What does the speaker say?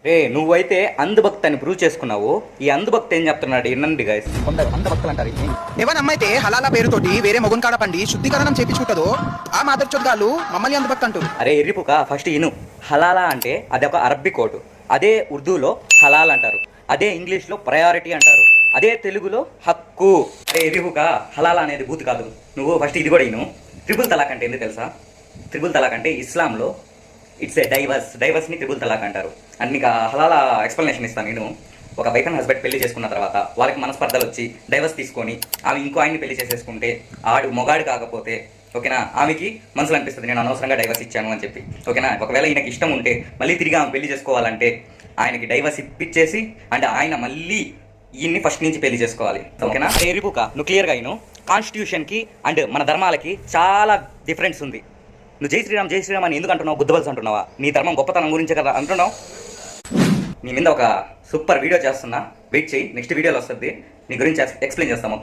రే నువ్వైతే అంధభక్తి అని ప్రూవ్ చేసుకున్నావు. ఈ అంధభక్తి ఏం చెప్తున్నాడు వినండి గైస్. కొందరు అంధభక్తులు అంటారు. ఎవరమ్మైతే హలాలా పేరుతోటి వేరే మొగున్ కాడ పండి శుద్ధీకరణం చేపించుకుంటుందో ఆ మాదర్ చొద్దాలు మమ్మల్ని అందుభక్తి అంటారు. అరే ఎర్రిపుక ఫస్ట్ ఇను. హలాలా అంటే అది ఒక అరబ్బీ కోడ్. అదే ఉర్దూలో హలాల్ అంటారు. అదే ఇంగ్లీష్లో ప్రయారిటీ అంటారు. అదే తెలుగులో హక్కు. అరే ఎర్రిపుక హలాలా అనేది బూత్ కాదు. నువ్వు ఫస్ట్ ఇది కూడా ఇను. ట్రిపుల్ తలాక్ అంటే ఏంది తెలుసా? ట్రిపుల్ తలాక్ అంటే ఇస్లాంలో ఇట్స్ ఏ డైవర్స్ని ట్రిపుల్ తలాక్ అంటారు. అండ్ నీకు హలాలా ఎక్స్ప్లెనేషన్ ఇస్తాను నేను. ఒక వైఫ్ అండ్ హస్బెండ్ పెళ్లి చేసుకున్న తర్వాత వాళ్ళకి మనస్పర్ధలు వచ్చి డైవర్స్ తీసుకొని ఆమె ఇంకో ఆయన్ని పెళ్లి చేసేసుకుంటే ఆడు మొగాడు కాకపోతే ఓకేనా ఆమెకి మనసులో అనిపిస్తుంది నేను అనవసరంగా డైవర్స్ ఇచ్చాను అని చెప్పి. ఓకేనా ఒకవేళ ఈయనకి ఇష్టం ఉంటే మళ్ళీ తిరిగి ఆమె పెళ్లి చేసుకోవాలంటే ఆయనకి డైవర్స్ ఇప్పించేసి అంటే ఆయన మళ్ళీ ఈయన్ని ఫస్ట్ నుంచి పెళ్లి చేసుకోవాలి. ఓకేనా రిపుక నువ్వు క్లియర్గా అయిను. కాన్స్టిట్యూషన్కి అండ్ మన ధర్మాలకి చాలా డిఫరెన్స్ ఉంది. నువ్వు జై శ్రీరామ్ అని ఎందుకు అంటున్నావు? బుద్ధవలసి అంటున్నావా? నీ ధర్మం గొప్పతనం గురించే కదా అంటున్నావు. నీ మీద ఒక సూపర్ వీడియో చేస్తున్నా, వెయిట్ చేయి. నెక్స్ట్ వీడియోలో వస్తుంది నీ గురించి ఎక్స్ప్లెయిన్ చేస్తాము.